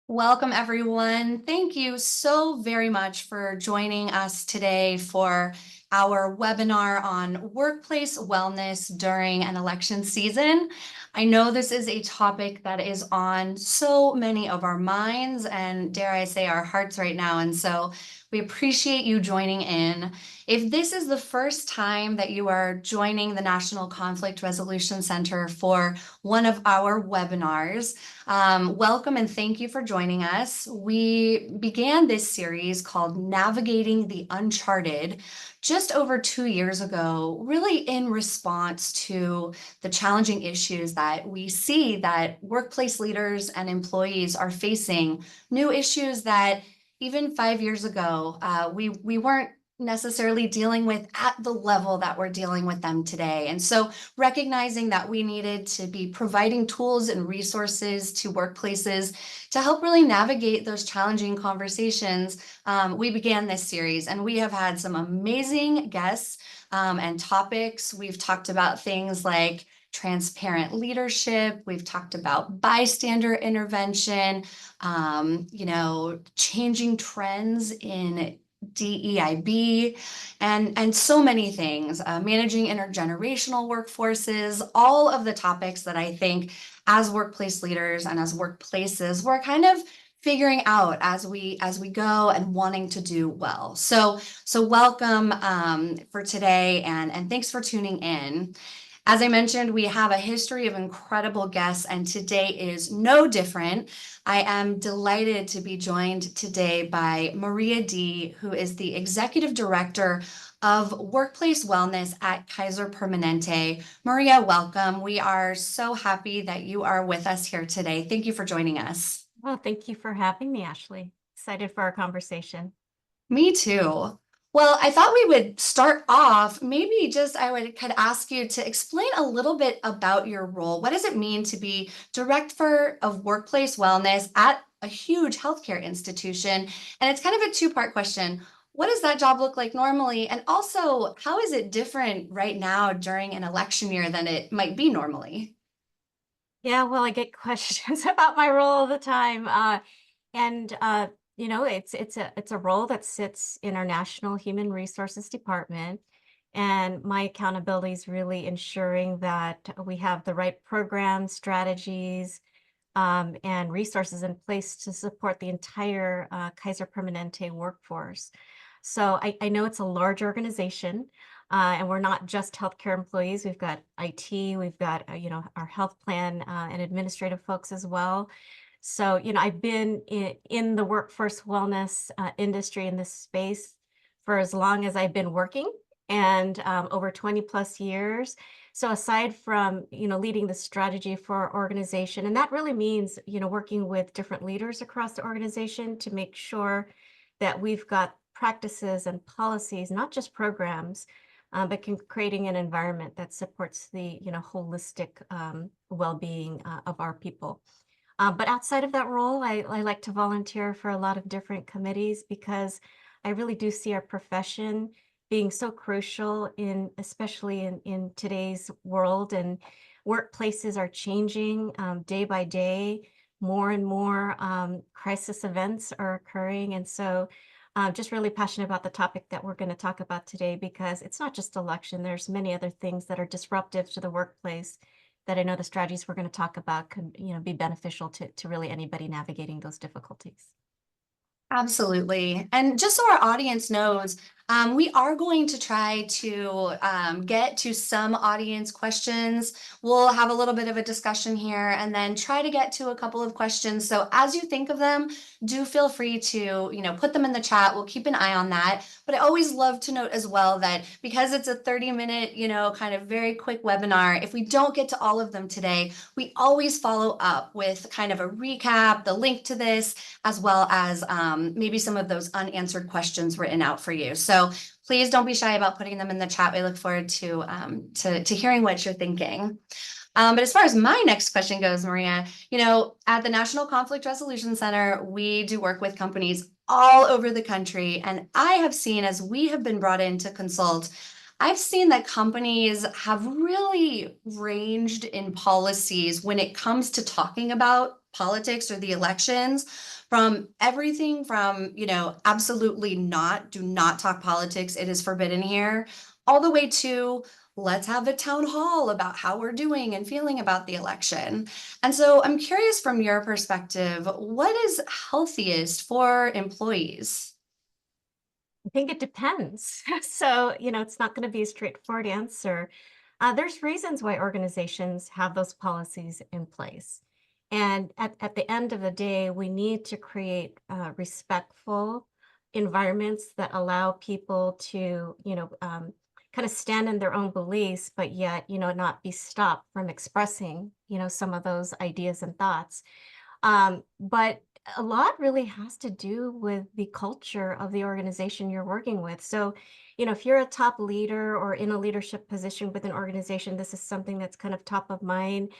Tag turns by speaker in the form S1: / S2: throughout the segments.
S1: Welcome, everyone. Thank you so very much for joining us today for our webinar on workplace wellness during an election season. I know this is a topic that is on so many of our minds and, dare I say, our hearts right now. And so we appreciate you joining in. If this is the first time that you are joining the National Conflict Resolution Center for one of our webinars, welcome and thank you for joining us. We began this series called Navigating the Uncharted just over 2 years ago, really in response to the challenging issues that we see that workplace leaders and employees are facing, new issues that even 5 years ago, we weren't necessarily dealing with at the level that we're dealing with them today. And so recognizing that we needed to be providing tools and resources to workplaces to help really navigate those challenging conversations, we began this series, and we have had some amazing guests and topics. We've talked about things like transparent leadership. We've talked about bystander intervention, changing trends in DEIB, and so many things, managing intergenerational workforces, all of the topics that I think as workplace leaders and as workplaces, we're kind of figuring out as we go and wanting to do well. So welcome for today, and thanks for tuning in. As I mentioned, we have a history of incredible guests, and today is no different. I am delighted to be joined today by Maria D., who is the Executive Director of Workplace Wellness at Kaiser Permanente. Maria, welcome. We are so happy that you are with us here today. Thank you for joining us.
S2: Well, thank you for having me, Ashley. Excited for our conversation.
S1: Me too. Well, I thought we would start off, maybe just could ask you to explain a little bit about your role. What does it mean to be Director of Workplace Wellness at a huge healthcare institution? And it's kind of a two-part question. What does that job look like normally? And also, how is it different right now during an election year than it might be normally?
S2: Yeah, well, I get questions about my role all the time. And it's a role that sits in our National Human Resources Department. And my accountability is really ensuring that we have the right programs, strategies, and resources in place to support the entire Kaiser Permanente workforce. So I know it's a large organization, and we're not just healthcare employees. We've got IT, we've got our health plan and administrative folks as well. So I've been in the workforce wellness industry in this space for as long as I've been working, and over 20 plus years. So aside from, leading the strategy for our organization, and that really means, working with different leaders across the organization to make sure that we've got practices and policies, not just programs, but creating an environment that supports the, holistic well-being of our people. But outside of that role, I like to volunteer for a lot of different committees because I really do see our profession being so crucial especially in today's world, and workplaces are changing day by day. More and more crisis events are occurring. And so just really passionate about the topic that we're going to talk about today, because it's not just election. There's many other things that are disruptive to the workplace that I know the strategies we're going to talk about could, be beneficial to really anybody navigating those difficulties.
S1: Absolutely. And just so our audience knows, we are going to try to get to some audience questions. We'll have a little bit of a discussion here and then try to get to a couple of questions. So as you think of them, do feel free to, put them in the chat. We'll keep an eye on that. But I always love to note as well that because it's a 30-minute, kind of very quick webinar, if we don't get to all of them today, we always follow up with kind of a recap, the link to this, as well as maybe some of those unanswered questions written out for you. So please don't be shy about putting them in the chat. We look forward to hearing what you're thinking. But as far as my next question goes, Maria, at the National Conflict Resolution Center, we do work with companies all over the country. And I have seen, as we have been brought in to consult, I've seen that companies have really ranged in policies when it comes to talking about politics or the elections, from everything from, absolutely not, do not talk politics, it is forbidden here, all the way to let's have a town hall about how we're doing and feeling about the election. And so I'm curious from your perspective, what is healthiest for employees?
S2: I think it depends. So, it's not going to be a straightforward answer. There's reasons why organizations have those policies in place. And at the end of the day, we need to create respectful environments that allow people to, kind of stand in their own beliefs, but yet, not be stopped from expressing, some of those ideas and thoughts. But a lot really has to do with the culture of the organization you're working with. So, if you're a top leader or in a leadership position with an organization, this is something that's kind of top of mind.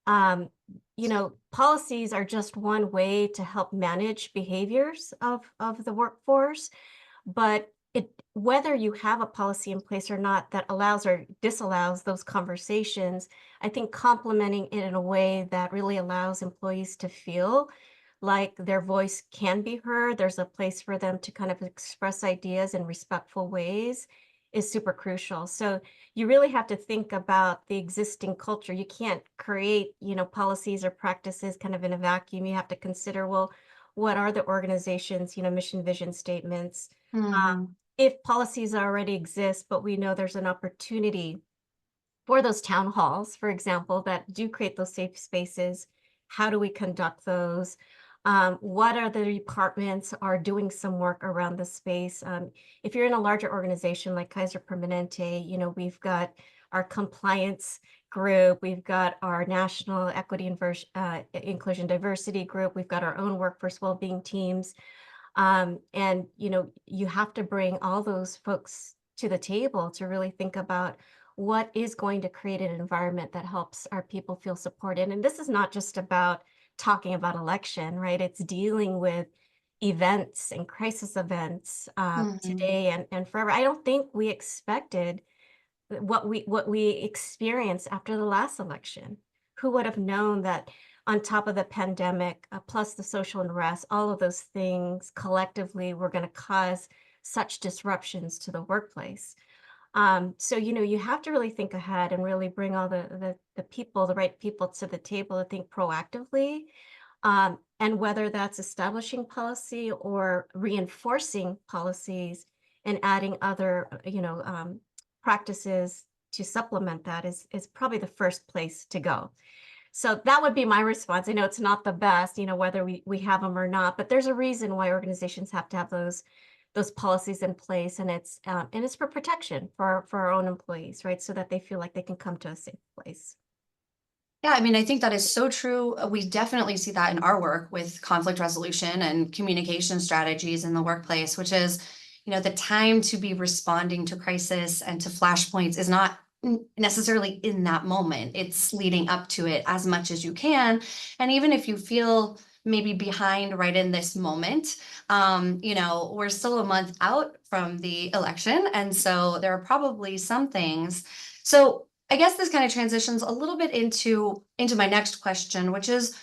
S2: Um, Policies are just one way to help manage behaviors of the workforce, but whether you have a policy in place or not that allows or disallows those conversations, I think complementing it in a way that really allows employees to feel like their voice can be heard, there's a place for them to kind of express ideas in respectful ways is super crucial. So you really have to think about the existing culture. You can't create, policies or practices kind of in a vacuum. You have to consider, well, what are the organization's, mission, vision statements?
S1: Mhm.
S2: If policies already exist, but we know there's an opportunity for those town halls, for example, that do create those safe spaces, how do we conduct those? What are the departments are doing some work around the space? If you're in a larger organization like Kaiser Permanente, we've got our compliance group, we've got our national equity and inclusion diversity group, we've got our own workforce well-being teams. And you have to bring all those folks to the table to really think about what is going to create an environment that helps our people feel supported. And this is not just about talking about election, right? It's dealing with events and crisis events
S1: Mhm.
S2: today and forever. I don't think we expected what we experienced after the last election. Who would have known that on top of the pandemic, plus the social unrest, all of those things collectively were going to cause such disruptions to the workplace? So you have to really think ahead and really bring all the people, the right people to the table to think proactively. And whether that's establishing policy or reinforcing policies and adding other, practices to supplement that is probably the first place to go. So that would be my response. I know it's not the best, whether we have them or not, but there's a reason why organizations have to have those policies in place, and it's for protection for our own employees, right? So that they feel like they can come to a safe place.
S1: Yeah, I mean, I think that is so true. We definitely see that in our work with conflict resolution and communication strategies in the workplace, which is, the time to be responding to crisis and to flashpoints is not necessarily in that moment. It's leading up to it as much as you can. And even if you feel maybe behind right in this moment, we're still a month out from the election. And so there are probably some things. So I guess this kind of transitions a little bit into my next question, which is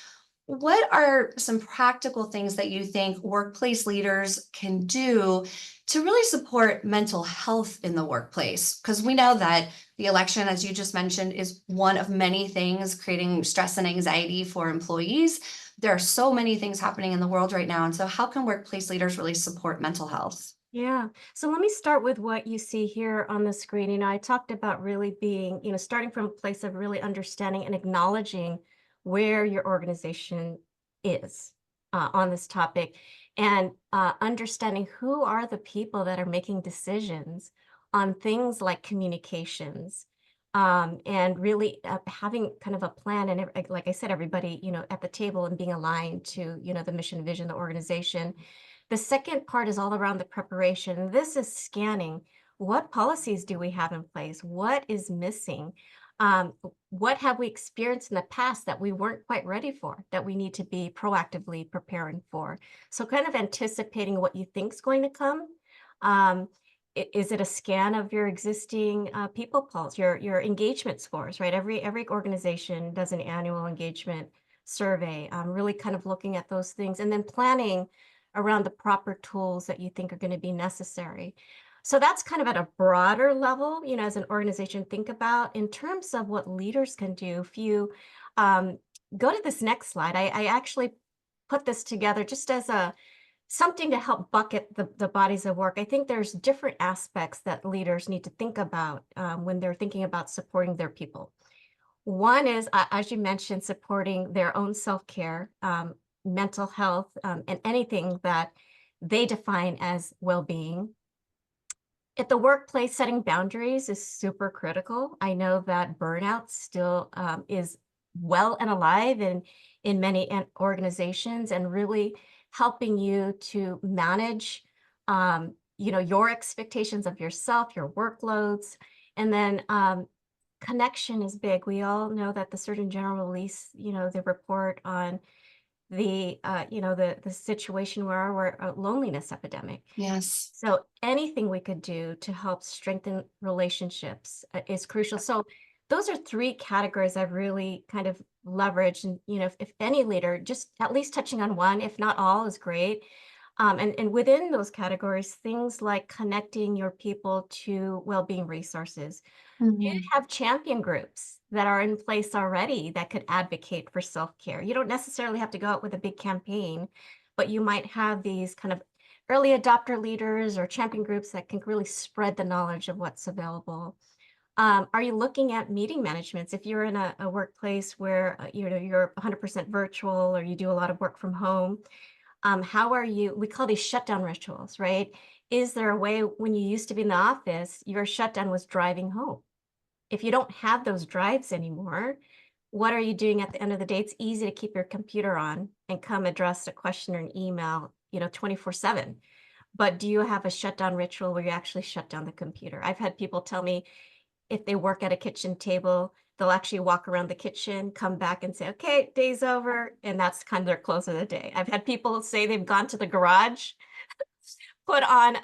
S1: what are some practical things that you think workplace leaders can do to really support mental health in the workplace? Because we know that the election, as you just mentioned, is one of many things creating stress and anxiety for employees. There are so many things happening in the world right now. And so, how can workplace leaders really support mental health?
S2: Yeah. So let me start with what you see here on the screen. I talked about really being, starting from a place of really understanding and acknowledging where your organization is on this topic and understanding who are the people that are making decisions on things like communications. And really having kind of a plan and like I said, everybody, at the table and being aligned to, the mission, vision, the organization. The second part is all around the preparation. This is scanning. What policies do we have in place? What is missing? What have we experienced in the past that we weren't quite ready for, that we need to be proactively preparing for? So kind of anticipating what you think is going to come. Um, is it a scan of your existing people pulse, your engagement scores, right? Every organization does an annual engagement survey, really kind of looking at those things and then planning around the proper tools that you think are going to be necessary. So that's kind of at a broader level, as an organization, think about in terms of what leaders can do. If you go to this next slide, I actually put this together just as something to help bucket the bodies of work. I think there's different aspects that leaders need to think about when they're thinking about supporting their people. One is, as you mentioned, supporting their own self-care, mental health, and anything that they define as well-being. At the workplace, setting boundaries is super critical. I know that burnout still is well and alive in many organizations, and really helping you to manage, your expectations of yourself, your workloads, and then connection is big. We all know that the Surgeon General release, the report on the situation where we're a loneliness epidemic.
S1: Yes.
S2: So anything we could do to help strengthen relationships is crucial. So those are three categories I've really kind of leveraged. And, if any leader, just at least touching on one, if not all, is great. And within those categories, things like connecting your people to well-being resources. You
S1: Mhm.
S2: have champion groups that are in place already that could advocate for self-care. You don't necessarily have to go out with a big campaign, but you might have these kind of early adopter leaders or champion groups that can really spread the knowledge of what's available. Are you looking at meeting managements? If you're in a workplace where you're 100% virtual, or you do a lot of work from home, how are you? We call these shutdown rituals, right? Is there a way, when you used to be in the office, your shutdown was driving home? If you don't have those drives anymore, what are you doing at the end of the day? It's easy to keep your computer on and come address a question or an email, 24/7. But do you have a shutdown ritual where you actually shut down the computer? I've had people tell me if they work at a kitchen table, they'll actually walk around the kitchen, come back and say, okay, day's over. And that's kind of their close of the day. I've had people say they've gone to the garage, put on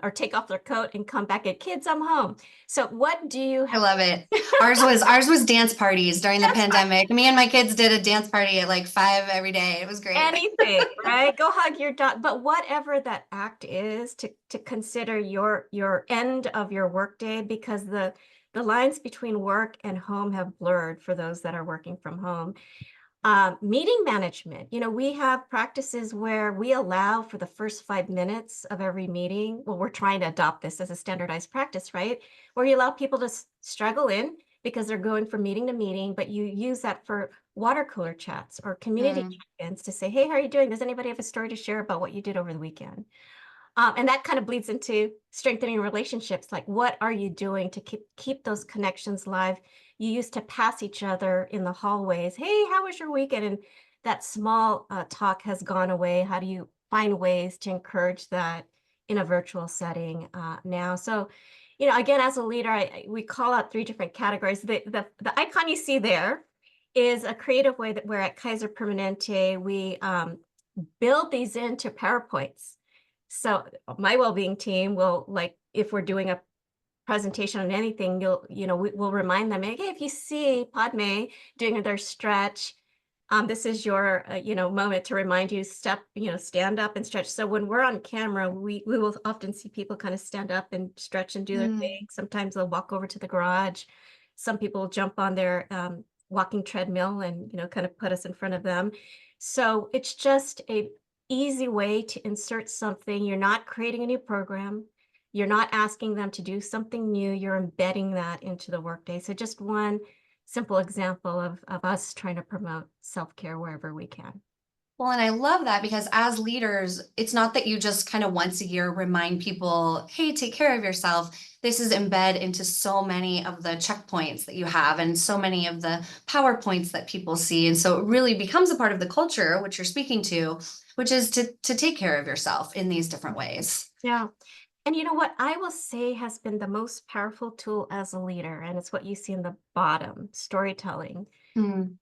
S2: or take off their coat and come back and kids, I'm home. So what do you
S1: I
S2: have?
S1: love it. Ours was dance parties during the
S2: That's
S1: pandemic. Me and my kids did a dance party at like 5 every day. It was great.
S2: anything, right? Go hug your dog. But whatever that act is, to consider your end of your workday, because the lines between work and home have blurred for those that are working from home. Meeting management, we have practices where we allow for the first 5 minutes of every meeting. Well, we're trying to adopt this as a standardized practice, right? Where you allow people to struggle in because they're going from meeting to meeting, but you use that for water cooler chats or community
S1: Mm.
S2: check-ins to say, hey, how are you doing? Does anybody have a story to share about what you did over the weekend? And that kind of bleeds into strengthening relationships. Like, what are you doing to keep those connections live? You used to pass each other in the hallways. Hey, how was your weekend? And that small talk has gone away. How do you find ways to encourage that in a virtual setting now? So, again, as a leader, we call out three different categories. The icon you see there is a creative way that we're at Kaiser Permanente. We build these into PowerPoints. So my well-being team will, like, if we're doing a presentation on anything, we'll remind them, hey, if you see Padme doing their stretch, this is your, moment to remind you, stand up and stretch. So when we're on camera, we will often see people kind of stand up and stretch and do their
S1: Mm.
S2: thing. Sometimes they'll walk over to the garage. Some people jump on their walking treadmill and, kind of put us in front of them. So it's just a easy way to insert something. You're not creating a new program. You're not asking them to do something new. You're embedding that into the workday. So just one simple example of us trying to promote self-care wherever we can.
S1: Well, and I love that because as leaders, it's not that you just kind of once a year remind people, hey, take care of yourself. This is embed into so many of the checkpoints that you have and so many of the PowerPoints that people see. And so it really becomes a part of the culture, which you're speaking to, which is to take care of yourself in these different ways.
S2: Yeah. And you know what I will say has been the most powerful tool as a leader, and it's what you see in the bottom, storytelling.
S1: Mm.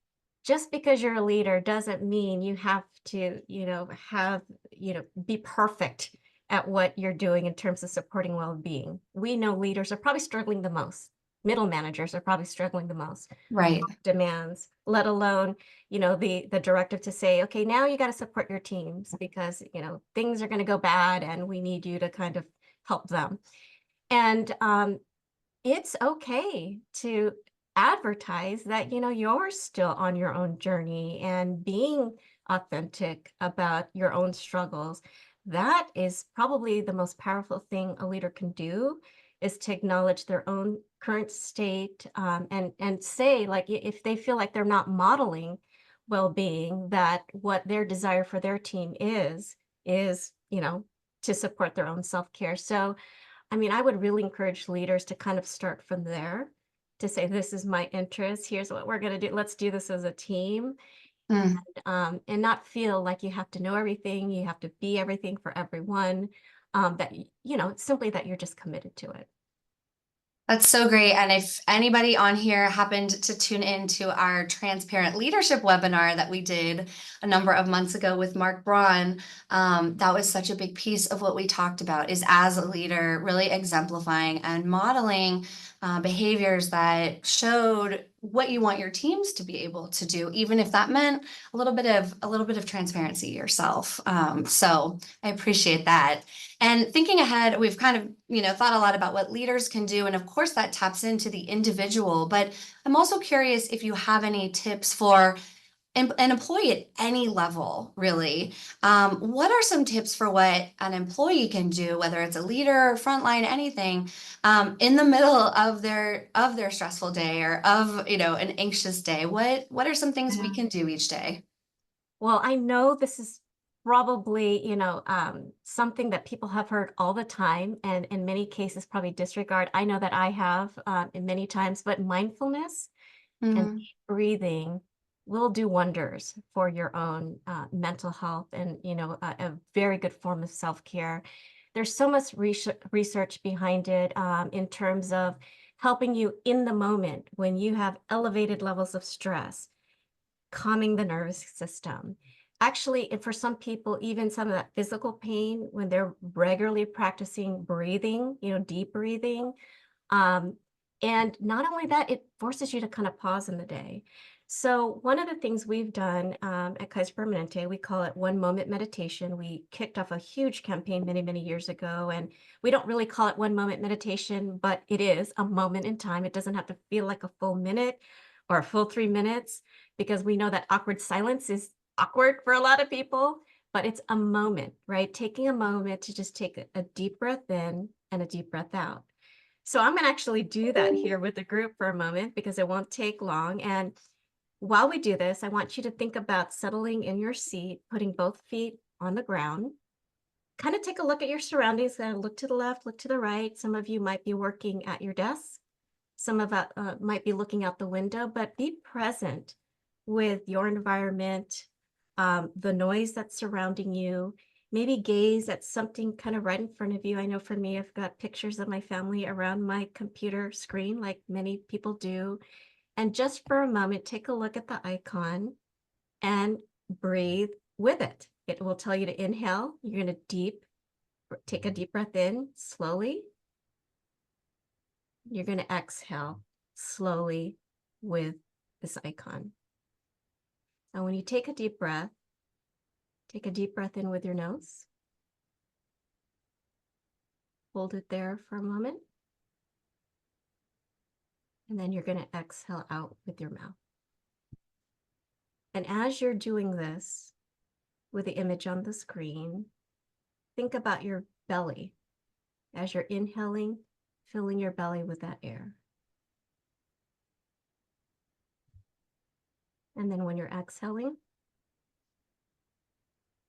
S2: Just because you're a leader doesn't mean you have to, be perfect at what you're doing in terms of supporting well-being. We know leaders are probably struggling the most. Middle managers are probably struggling the most.
S1: Right.
S2: Demands, let alone, the directive to say, okay, now you got to support your teams because, things are going to go bad and we need you to kind of help them. And it's okay to advertise that, you're still on your own journey and being authentic about your own struggles. That is probably the most powerful thing a leader can do, is to acknowledge their own current state, and say, like, if they feel like they're not modeling well-being, that what their desire for their team is, to support their own self-care. So I mean, I would really encourage leaders to kind of start from there, to say, this is my interest. Here's what we're going to do. Let's do this as a team,
S1: Mm.
S2: and not feel like you have to know everything. You have to be everything for everyone. That, it's simply that you're just committed to it.
S1: That's so great. And if anybody on here happened to tune into our transparent leadership webinar that we did a number of months ago with Mark Braun, that was such a big piece of what we talked about, is as a leader, really exemplifying and modeling behaviors that showed what you want your teams to be able to do, even if that meant a little bit of transparency yourself. So I appreciate that. And thinking ahead, we've kind of, thought a lot about what leaders can do. And of course, that taps into the individual. But I'm also curious if you have any tips for an employee at any level, really. What are some tips for what an employee can do, whether it's a leader, frontline, anything, in the middle of their stressful day or of, an anxious day? What are some things we
S2: Yeah.
S1: can do each day?
S2: Well, I know this is probably, something that people have heard all the time, and in many cases probably disregard. I know that I have, in many times, but mindfulness and
S1: Mm-hmm.
S2: deep breathing will do wonders for your own mental health, and, a very good form of self-care. There's so much research behind it, in terms of helping you in the moment when you have elevated levels of stress, calming the nervous system. Actually, and for some people, even some of that physical pain, when they're regularly practicing breathing, deep breathing. Um, and not only that, it forces you to kind of pause in the day. So one of the things we've done, at Kaiser Permanente, we call it one moment meditation. We kicked off a huge campaign many, many years ago, and we don't really call it one moment meditation, but it is a moment in time. It doesn't have to feel like a full minute or a full 3 minutes, because we know that awkward silence is awkward for a lot of people, but it's a moment, right? Taking a moment to just take a deep breath in and a deep breath out. So I'm going to actually do that here with the group for a moment, because it won't take long. And while we do this, I want you to think about settling in your seat, putting both feet on the ground. Kind of take a look at your surroundings, and look to the left, look to the right. Some of you might be working at your desk. Some of us might be looking out the window, but be present with your environment, the noise that's surrounding you. Maybe gaze at something kind of right in front of you. I know for me, I've got pictures of my family around my computer screen, like many people do. And just for a moment, take a look at the icon and breathe with it. It will tell you to inhale. You're going to take a deep breath in slowly. You're going to exhale slowly with this icon. And when you take a deep breath in with your nose. Hold it there for a moment. And then you're going to exhale out with your mouth. And as you're doing this with the image on the screen, think about your belly. As you're inhaling, filling your belly with that air. And then when you're exhaling,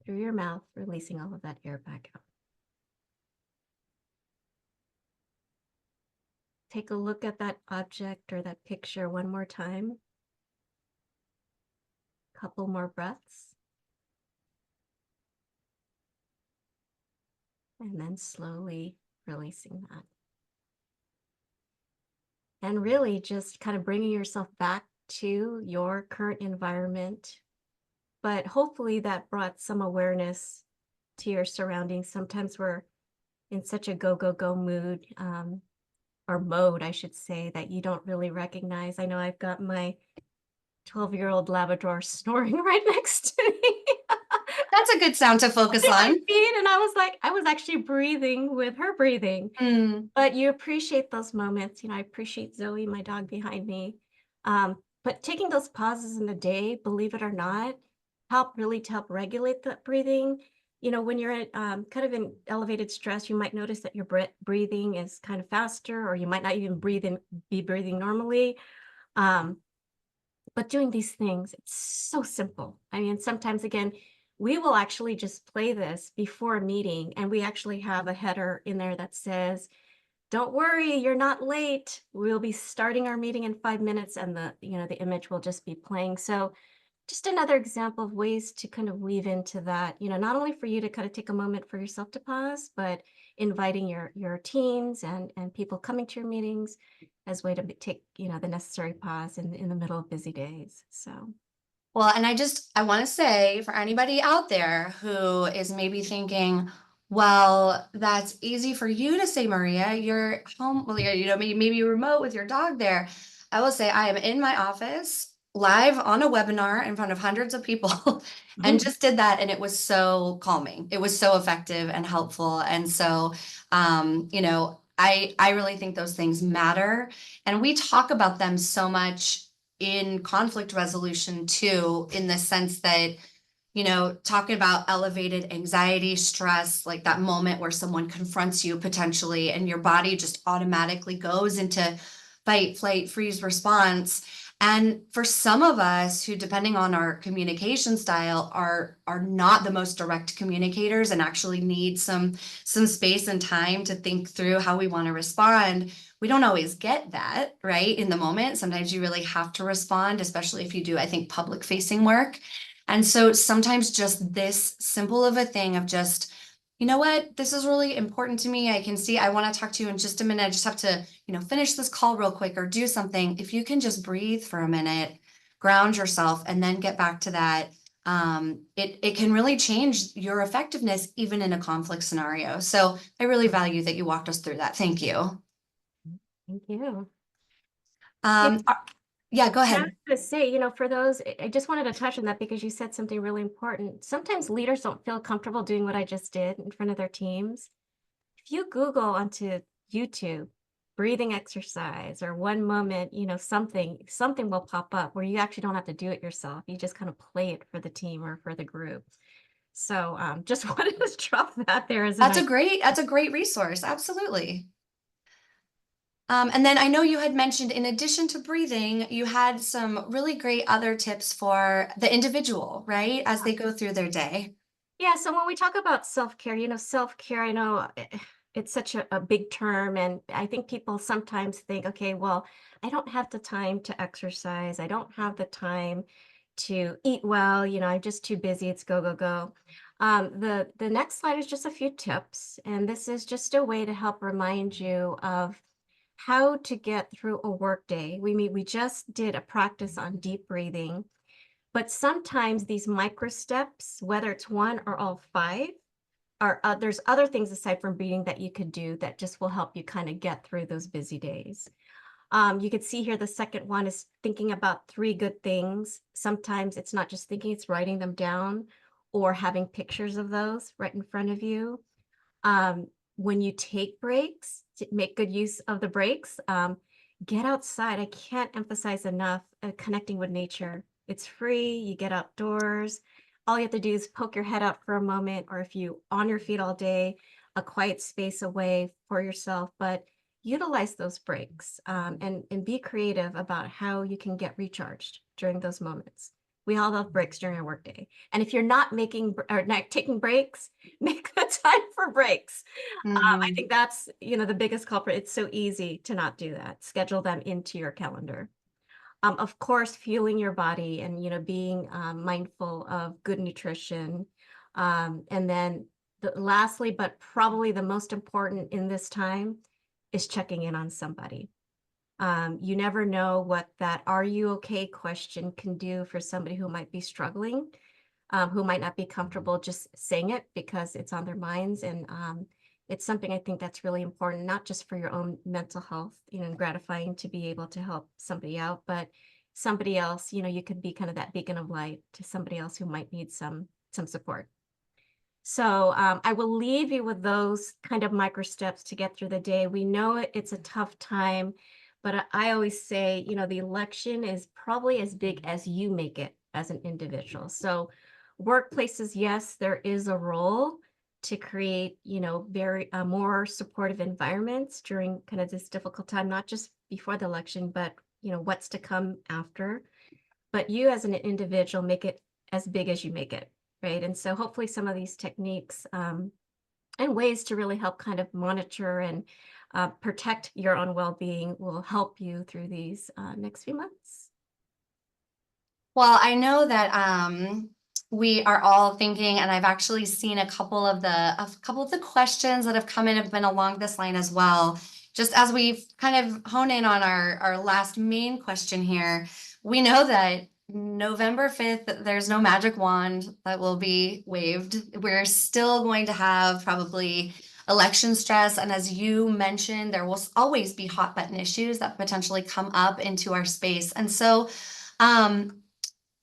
S2: through your mouth, releasing all of that air back out. Take a look at that object or that picture one more time. Couple more breaths. And then slowly releasing that. And really just kind of bringing yourself back to your current environment. But hopefully that brought some awareness to your surroundings. Sometimes we're in such a go, go, go mood, or mode, I should say, that you don't really recognize. I know I've got my 12-year-old Labrador snoring right next to me.
S1: That's a good sound to focus
S2: At my
S1: on.
S2: feet, and I was like, I was actually breathing with her breathing.
S1: Mm.
S2: But you appreciate those moments. I appreciate Zoe, my dog behind me. But taking those pauses in the day, believe it or not, to help regulate that breathing. When you're at kind of in elevated stress, you might notice that your breathing is kind of faster, or you might not even be breathing normally. Um, but doing these things, it's so simple. I mean, sometimes again, we will actually just play this before a meeting, and we actually have a header in there that says, "Don't worry, you're not late. We'll be starting our meeting in 5 minutes," and the image will just be playing. So just another example of ways to kind of weave into that, not only for you to kind of take a moment for yourself to pause, but inviting your teams and people coming to your meetings as a way to take, the necessary pause in the middle of busy days. So
S1: Well, and I want to say for anybody out there who is maybe thinking, well, that's easy for you to say, Maria, you're home, well, maybe you're remote with your dog there. I will say I am in my office live on a webinar in front of hundreds of people and just did that. And it was so calming. It was so effective and helpful. And so, I really think those things matter. And we talk about them so much in conflict resolution too, in the sense that, talking about elevated anxiety, stress, like that moment where someone confronts you potentially, and your body just automatically goes into fight, flight, freeze response. And for some of us who, depending on our communication style, are not the most direct communicators and actually need some space and time to think through how we want to respond, we don't always get that right in the moment. Sometimes you really have to respond, especially if you do, I think, public facing work. And so sometimes just this simple of a thing of just, you know what, this is really important to me. I want to talk to you in just a minute. I just have to, finish this call real quick or do something. If you can just breathe for a minute, ground yourself, and then get back to that, it can really change your effectiveness even in a conflict scenario. So I really value that you walked us through that. Thank you.
S2: thank you.
S1: Um, uh, yeah, go
S2: And I
S1: ahead.
S2: was going to say, for those, I just wanted to touch on that because you said something really important. Sometimes leaders don't feel comfortable doing what I just did in front of their teams. If you Google onto YouTube, breathing exercise or one moment, something will pop up where you actually don't have to do it yourself. You just kind of play it for the team or for the group. So just wanted to drop that there as an idea.
S1: That's a great resource. Absolutely. And then I know you had mentioned, in addition to breathing, you had some really great other tips for the individual, right? As they go through their day.
S2: Yeah, so when we talk about self-care, self-care, I know it's such a big term, and I think people sometimes think, okay, well, I don't have the time to exercise. I don't have the time to eat well. I'm just too busy. It's go, go, go. The next slide is just a few tips, and this is just a way to help remind you of how to get through a work day. We just did a practice on deep breathing. But sometimes these micro steps, whether it's one or all five, there's other things aside from breathing that you could do that just will help you kind of get through those busy days. You could see here the second one is thinking about three good things. Sometimes it's not just thinking, it's writing them down or having pictures of those right in front of you. When you take breaks, to make good use of the breaks. Get outside. I can't emphasize enough connecting with nature. It's free. You get outdoors. All you have to do is poke your head out for a moment, or if you on your feet all day, a quiet space away for yourself. But utilize those breaks, and be creative about how you can get recharged during those moments. We all have breaks during our workday. And if you're not making or not taking breaks, make the time for breaks. I
S1: Mhm.
S2: think that's, the biggest culprit. It's so easy to not do that. Schedule them into your calendar. Of course, fueling your body and, being mindful of good nutrition. And then lastly, but probably the most important in this time, is checking in on somebody. You never know what that "are you okay" question can do for somebody who might be struggling. who might not be comfortable just saying it because it's on their minds. And it's something I think that's really important, not just for your own mental health, and gratifying to be able to help somebody out, but somebody else, you could be kind of that beacon of light to somebody else who might need some support. So I will leave you with those kind of micro steps to get through the day. We know it's a tough time, but I always say, the election is probably as big as you make it as an individual. So workplaces, yes, there is a role to create, very more supportive environments during kind of this difficult time, not just before the election, but what's to come after. But you as an individual make it as big as you make it. Right. And so hopefully some of these techniques and ways to really help kind of monitor and protect your own well-being will help you through these next few months.
S1: Well, I know that we are all thinking, and I've actually seen a couple of the questions that have come in have been along this line as well. Just as we've kind of honed in on our last main question here, we know that November 5th, there's no magic wand that will be waved. We're still going to have probably election stress. And as you mentioned, there will always be hot button issues that potentially come up into our space. And so,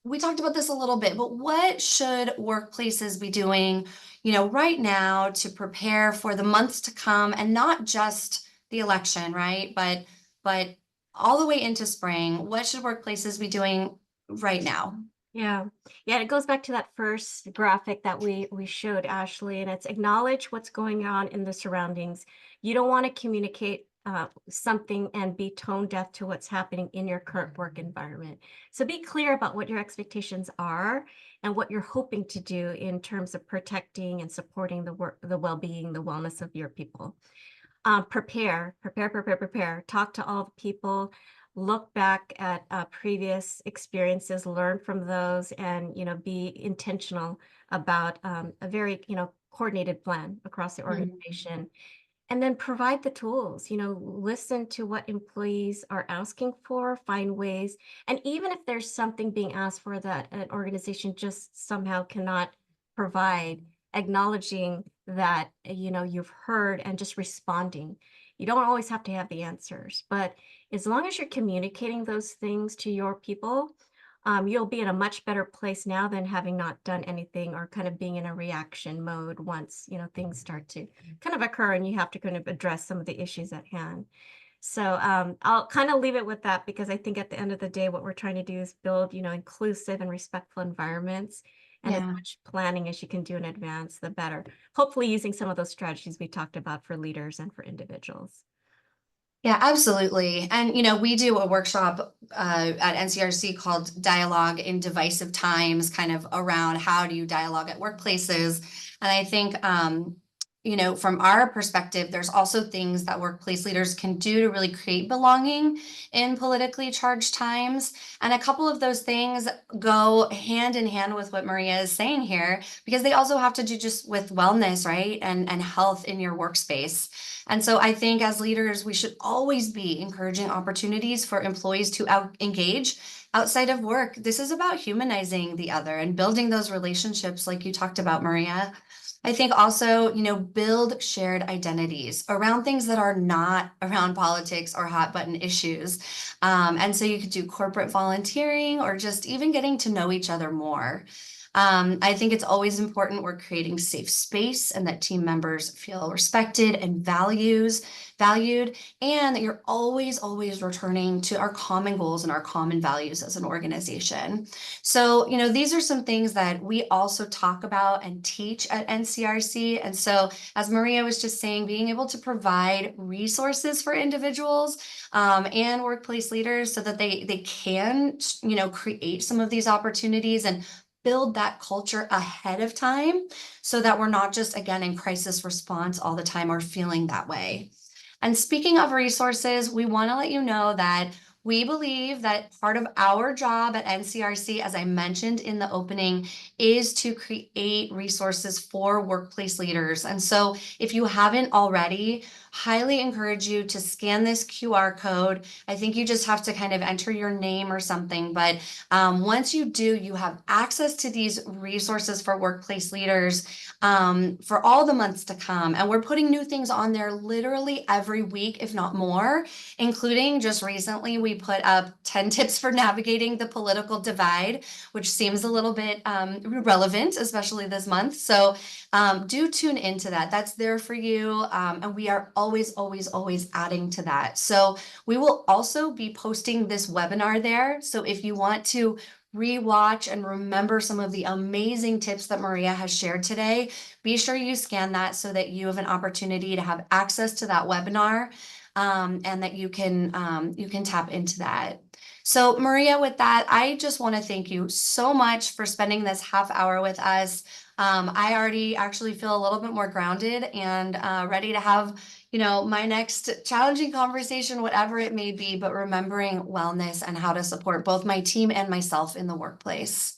S1: we talked about this a little bit, but what should workplaces be doing, right now to prepare for the months to come, and not just the election, right? But all the way into spring, what should workplaces be doing right now?
S2: Yeah. Yeah, it goes back to that first graphic that we showed, Ashley, and it's acknowledge what's going on in the surroundings. You don't want to communicate something and be tone deaf to what's happening in your current work environment. So be clear about what your expectations are and what you're hoping to do in terms of protecting and supporting the well-being, the wellness of your people. Prepare. Talk to all the people, look back at previous experiences, learn from those, and be intentional about a very coordinated plan across the organization. And then provide the tools, listen to what employees are asking for, find ways. And even if there's something being asked for that an organization just somehow cannot provide, acknowledging that, you've heard and just responding. You don't always have to have the answers, but as long as you're communicating those things to your people, you'll be in a much better place now than having not done anything or kind of being in a reaction mode once, things start to kind of occur and you have to kind of address some of the issues at hand. So I'll kind of leave it with that because I think at the end of the day, what we're trying to do is build, inclusive and respectful environments. And as
S1: Yeah.
S2: much planning as you can do in advance, the better. Hopefully using some of those strategies we talked about for leaders and for individuals.
S1: Yeah, absolutely. And, we do a workshop at NCRC called Dialogue in Divisive Times, kind of around how do you dialogue at workplaces. And I think, from our perspective, there's also things that workplace leaders can do to really create belonging in politically charged times. And a couple of those things go hand in hand with what Maria is saying here, because they also have to do just with wellness, right? And health in your workspace. And so I think as leaders, we should always be encouraging opportunities for employees to engage outside of work. This is about humanizing the other and building those relationships like you talked about, Maria. I think also, build shared identities around things that are not around politics or hot button issues. And so you could do corporate volunteering or just even getting to know each other more. I think it's always important we're creating safe space and that team members feel respected and valued, and that you're always returning to our common goals and our common values as an organization. So, these are some things that we also talk about and teach at NCRC. And so, as Maria was just saying, being able to provide resources for individuals and workplace leaders so that they can, create some of these opportunities and build that culture ahead of time so that we're not just, again, in crisis response all the time or feeling that way. And speaking of resources, we want to let you know that We believe that part of our job at NCRC, as I mentioned in the opening, is to create resources for workplace leaders. And so if you haven't already, highly encourage you to scan this QR code. I think you just have to kind of enter your name or something, but once you do, you have access to these resources for workplace leaders for all the months to come. And we're putting new things on there literally every week, if not more, including just recently, we put up 10 tips for navigating the political divide, which seems a little bit relevant, especially this month. So do tune into that. That's there for you. And we are always adding to that. So we will also be posting this webinar there. So if you want to rewatch and remember some of the amazing tips that Maria has shared today, be sure you scan that so that you have an opportunity to have access to that webinar, and that you can tap into that. So Maria, with that, I just want to thank you so much for spending this half hour with us. I already actually feel a little bit more grounded and ready to have, my next challenging conversation, whatever it may be, but remembering wellness and how to support both my team and myself in the workplace.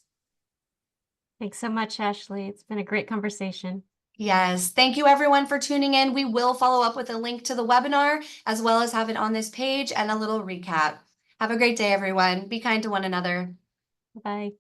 S2: Thanks so much, Ashley. It's been a great conversation.
S1: Yes, thank you everyone for tuning in. We will follow up with a link to the webinar as well as have it on this page and a little recap. Have a great day, everyone. Be kind to one another.
S2: Bye.